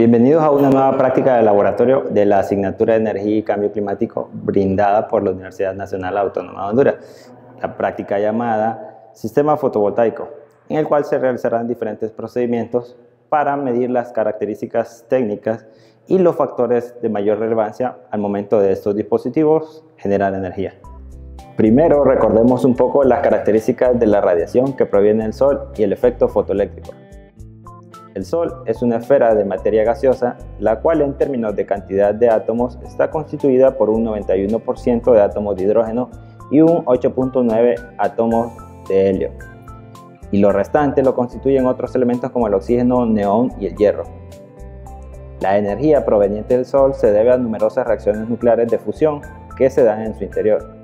Bienvenidos a una nueva práctica de laboratorio de la asignatura de Energía y Cambio Climático brindada por la Universidad Nacional Autónoma de Honduras, la práctica llamada Sistema Fotovoltaico, en el cual se realizarán diferentes procedimientos para medir las características técnicas y los factores de mayor relevancia al momento de estos dispositivos generar energía. Primero, recordemos un poco las características de la radiación que proviene del Sol y el efecto fotoeléctrico. El Sol es una esfera de materia gaseosa, la cual en términos de cantidad de átomos está constituida por un 91% de átomos de hidrógeno y un 8.9 átomos de helio. Y lo restante lo constituyen otros elementos como el oxígeno, neón y el hierro. La energía proveniente del Sol se debe a numerosas reacciones nucleares de fusión que se dan en su interior.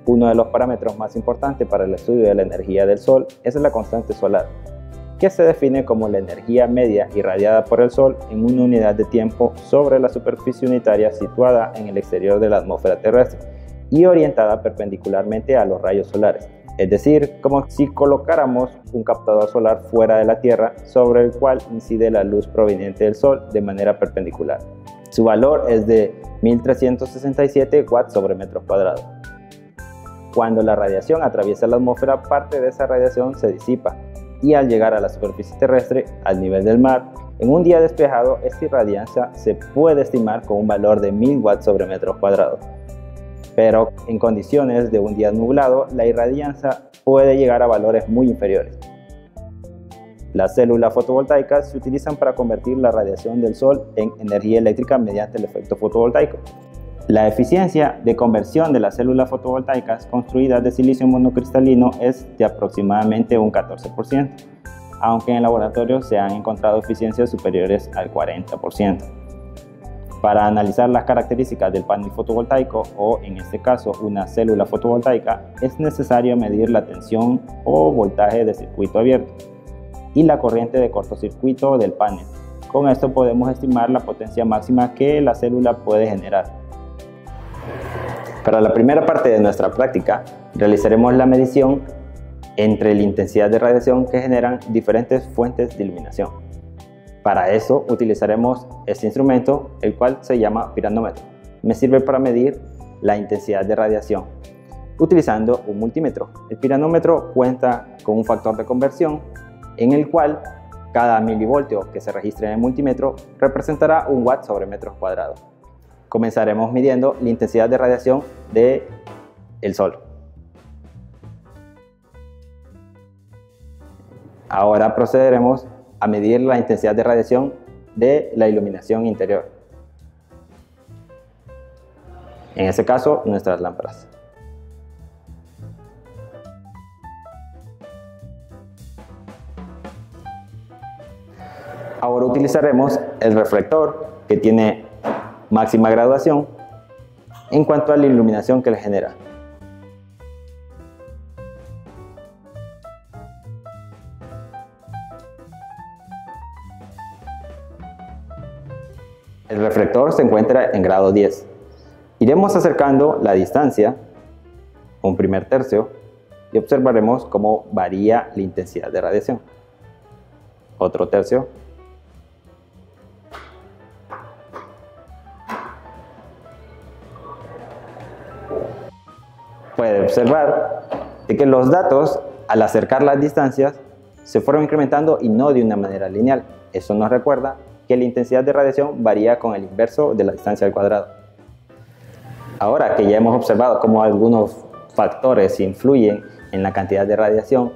Uno de los parámetros más importantes para el estudio de la energía del Sol es la constante solar, que se define como la energía media irradiada por el Sol en una unidad de tiempo sobre la superficie unitaria situada en el exterior de la atmósfera terrestre y orientada perpendicularmente a los rayos solares, es decir, como si colocáramos un captador solar fuera de la Tierra sobre el cual incide la luz proveniente del Sol de manera perpendicular. Su valor es de 1367 watts sobre metros cuadrados. Cuando la radiación atraviesa la atmósfera, parte de esa radiación se disipa y al llegar a la superficie terrestre, al nivel del mar, en un día despejado, esta irradiancia se puede estimar con un valor de 1000 watts sobre metros cuadrados. Pero en condiciones de un día nublado, la irradiancia puede llegar a valores muy inferiores. Las células fotovoltaicas se utilizan para convertir la radiación del Sol en energía eléctrica mediante el efecto fotovoltaico. La eficiencia de conversión de las células fotovoltaicas construidas de silicio monocristalino es de aproximadamente un 14%, aunque en el laboratorio se han encontrado eficiencias superiores al 40%. Para analizar las características del panel fotovoltaico, o en este caso una célula fotovoltaica, es necesario medir la tensión o voltaje de circuito abierto y la corriente de cortocircuito del panel. Con esto podemos estimar la potencia máxima que la célula puede generar. Para la primera parte de nuestra práctica, realizaremos la medición entre la intensidad de radiación que generan diferentes fuentes de iluminación. Para eso utilizaremos este instrumento, el cual se llama piranómetro. Me sirve para medir la intensidad de radiación utilizando un multímetro. El piranómetro cuenta con un factor de conversión en el cual cada milivoltio que se registre en el multímetro representará un watt sobre metros cuadrados. Comenzaremos midiendo la intensidad de radiación del Sol. Ahora procederemos a medir la intensidad de radiación de la iluminación interior. En este caso, nuestras lámparas. Ahora utilizaremos el reflector, que tiene máxima graduación en cuanto a la iluminación que le genera. El reflector se encuentra en grado 10. Iremos acercando la distancia, un primer tercio, y observaremos cómo varía la intensidad de radiación. Otro tercio. Puede observar que los datos, al acercar las distancias, se fueron incrementando y no de una manera lineal. Eso nos recuerda que la intensidad de radiación varía con el inverso de la distancia al cuadrado. Ahora que ya hemos observado cómo algunos factores influyen en la cantidad de radiación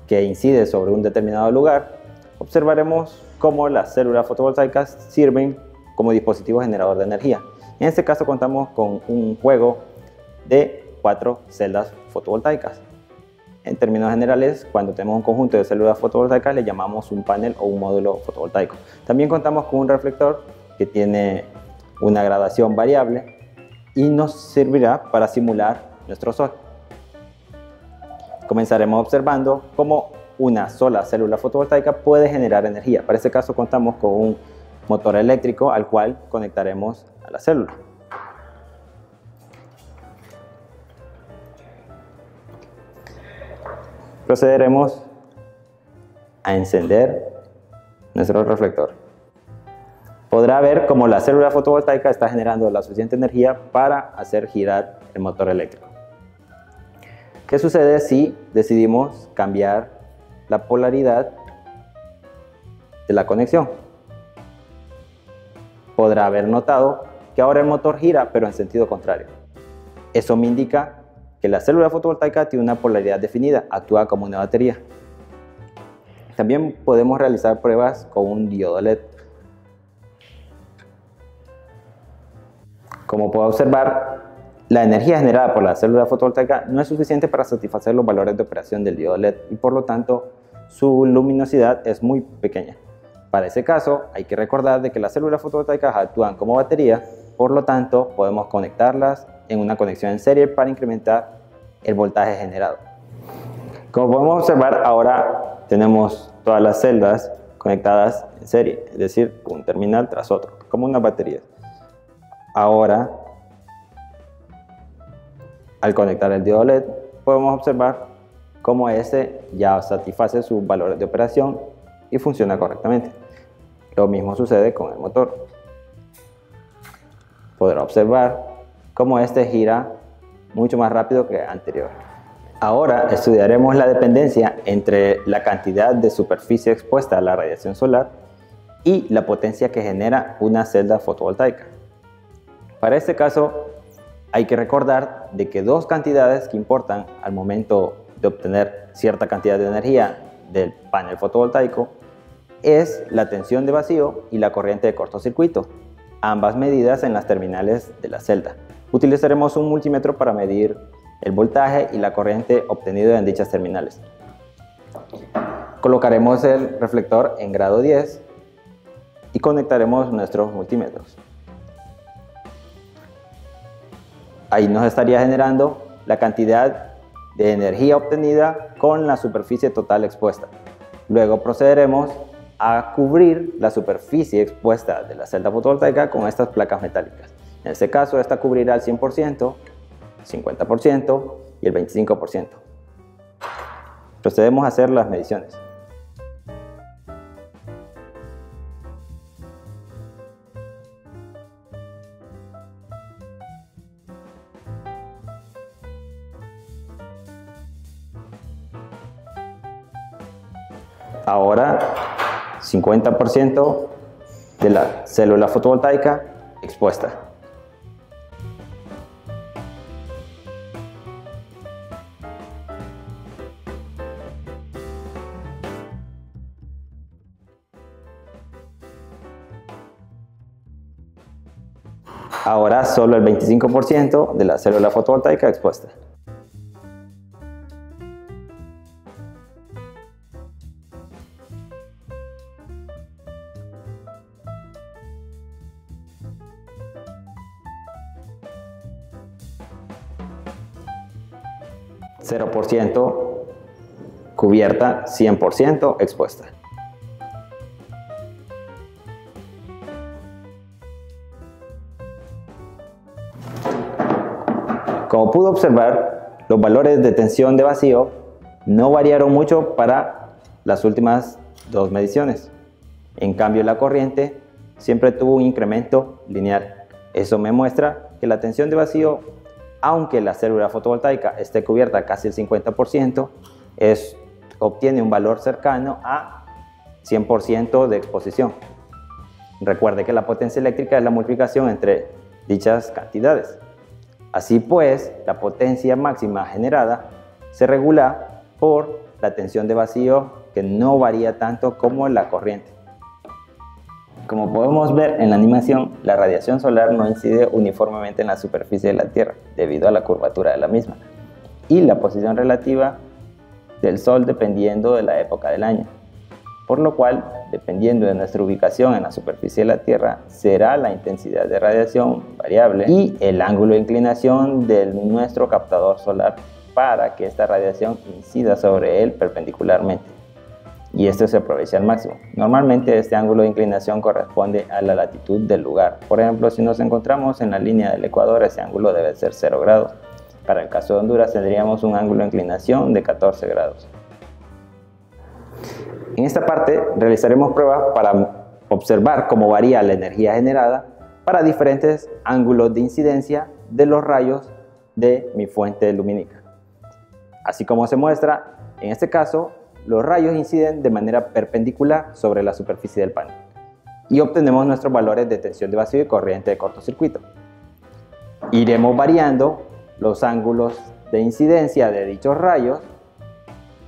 que incide sobre un determinado lugar, observaremos cómo las células fotovoltaicas sirven como dispositivo generador de energía. En este caso contamos con un juego de 4 celdas fotovoltaicas. En términos generales, cuando tenemos un conjunto de células fotovoltaicas le llamamos un panel o un módulo fotovoltaico. También contamos con un reflector que tiene una gradación variable y nos servirá para simular nuestro Sol. Comenzaremos observando cómo una sola célula fotovoltaica puede generar energía. Para este caso contamos con un motor eléctrico al cual conectaremos a la célula. Procederemos a encender nuestro reflector. podrá ver cómo la célula fotovoltaica está generando la suficiente energía para hacer girar el motor eléctrico. ¿Qué sucede si decidimos cambiar la polaridad de la conexión? Podrá haber notado que ahora el motor gira, pero en sentido contrario. Eso me indica que la célula fotovoltaica tiene una polaridad definida, actúa como una batería. También podemos realizar pruebas con un diodo LED. Como puedo observar, la energía generada por la célula fotovoltaica no es suficiente para satisfacer los valores de operación del diodo LED y por lo tanto su luminosidad es muy pequeña. Para ese caso hay que recordar de que las células fotovoltaicas actúan como batería, por lo tanto podemos conectarlas en una conexión en serie para incrementar el voltaje generado. Como podemos observar, ahora tenemos todas las celdas conectadas en serie, es decir, un terminal tras otro, como una batería. Ahora, al conectar el diodo LED, podemos observar cómo este ya satisface sus valores de operación y funciona correctamente. Lo mismo sucede con el motor. Podrá observar cómo este gira mucho más rápido que anterior. Ahora estudiaremos la dependencia entre la cantidad de superficie expuesta a la radiación solar y la potencia que genera una celda fotovoltaica. Para este caso, hay que recordar de que dos cantidades que importan al momento de obtener cierta cantidad de energía del panel fotovoltaico es la tensión de vacío y la corriente de cortocircuito, ambas medidas en las terminales de la celda. Utilizaremos un multímetro para medir el voltaje y la corriente obtenido en dichas terminales. Colocaremos el reflector en grado 10 y conectaremos nuestros multímetros. Ahí nos estaría generando la cantidad de energía obtenida con la superficie total expuesta. Luego procederemos a cubrir la superficie expuesta de la celda fotovoltaica con estas placas metálicas. En este caso, esta cubrirá el 100%, 50% y el 25%. Procedemos a hacer las mediciones. Ahora, 50% de la célula fotovoltaica expuesta. Ahora solo el 25% de la célula fotovoltaica expuesta. %, cubierta, 100% expuesta. Como pudo observar, los valores de tensión de vacío no variaron mucho para las últimas dos mediciones. En cambio, la corriente siempre tuvo un incremento lineal. Eso me muestra que la tensión de vacío, aunque la célula fotovoltaica esté cubierta casi el 50%, obtiene un valor cercano a 100% de exposición. Recuerde que la potencia eléctrica es la multiplicación entre dichas cantidades. Así pues, la potencia máxima generada se regula por la tensión de vacío, que no varía tanto como la corriente. Como podemos ver en la animación, la radiación solar no incide uniformemente en la superficie de la Tierra debido a la curvatura de la misma y la posición relativa del Sol dependiendo de la época del año, por lo cual, dependiendo de nuestra ubicación en la superficie de la Tierra, será la intensidad de radiación variable y el ángulo de inclinación de nuestro captador solar para que esta radiación incida sobre él perpendicularmente. Y esto se aprovecha al máximo. Normalmente este ángulo de inclinación corresponde a la latitud del lugar. Por ejemplo, si nos encontramos en la línea del Ecuador, ese ángulo debe ser 0 grados. Para el caso de Honduras tendríamos un ángulo de inclinación de 14 grados. En esta parte realizaremos pruebas para observar cómo varía la energía generada para diferentes ángulos de incidencia de los rayos de mi fuente lumínica. Así como se muestra, en este caso, los rayos inciden de manera perpendicular sobre la superficie del panel y obtenemos nuestros valores de tensión de vacío y corriente de cortocircuito. Iremos variando los ángulos de incidencia de dichos rayos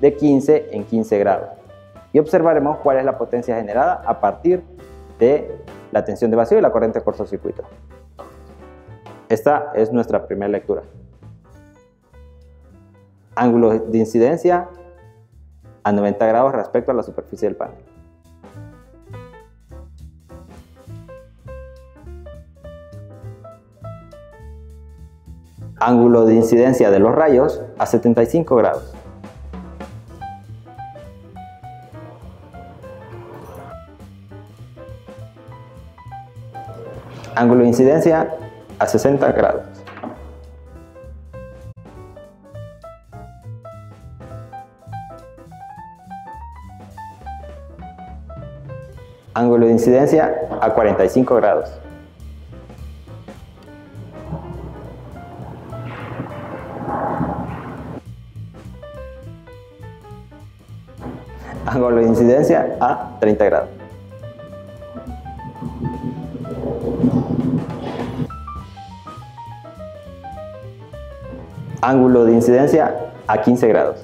de 15 en 15 grados y observaremos cuál es la potencia generada a partir de la tensión de vacío y la corriente de cortocircuito. Esta es nuestra primera lectura. Ángulo de incidencia a 90 grados respecto a la superficie del panel. Ángulo de incidencia de los rayos a 75 grados. Ángulo de incidencia a 60 grados. Ángulo de incidencia a 45 grados. Ángulo de incidencia a 30 grados. Ángulo de incidencia a 15 grados.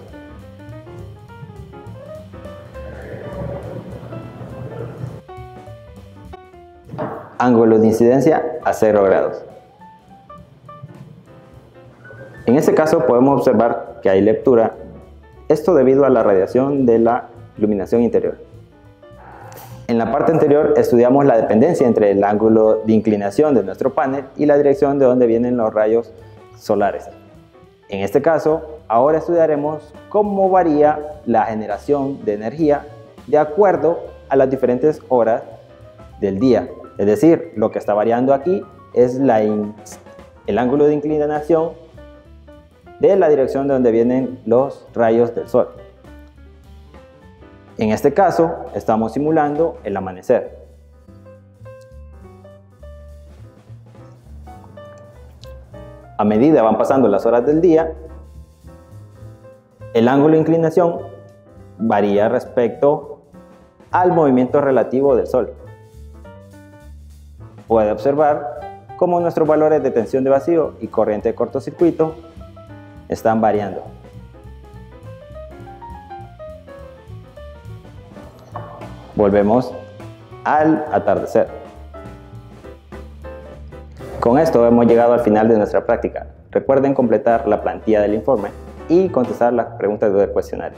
Ángulo de incidencia a 0 grados. En este caso podemos observar que hay lectura, esto debido a la radiación de la iluminación interior. En la parte anterior estudiamos la dependencia entre el ángulo de inclinación de nuestro panel y la dirección de donde vienen los rayos solares. En este caso, ahora estudiaremos cómo varía la generación de energía de acuerdo a las diferentes horas del día. Es decir, lo que está variando aquí es el ángulo de inclinación de la dirección de donde vienen los rayos del sol. En este caso, estamos simulando el amanecer. A medida van pasando las horas del día, el ángulo de inclinación varía respecto al movimiento relativo del sol. Puede observar cómo nuestros valores de tensión de vacío y corriente de cortocircuito están variando. Volvemos al atardecer. Con esto hemos llegado al final de nuestra práctica. Recuerden completar la plantilla del informe y contestar las preguntas del cuestionario.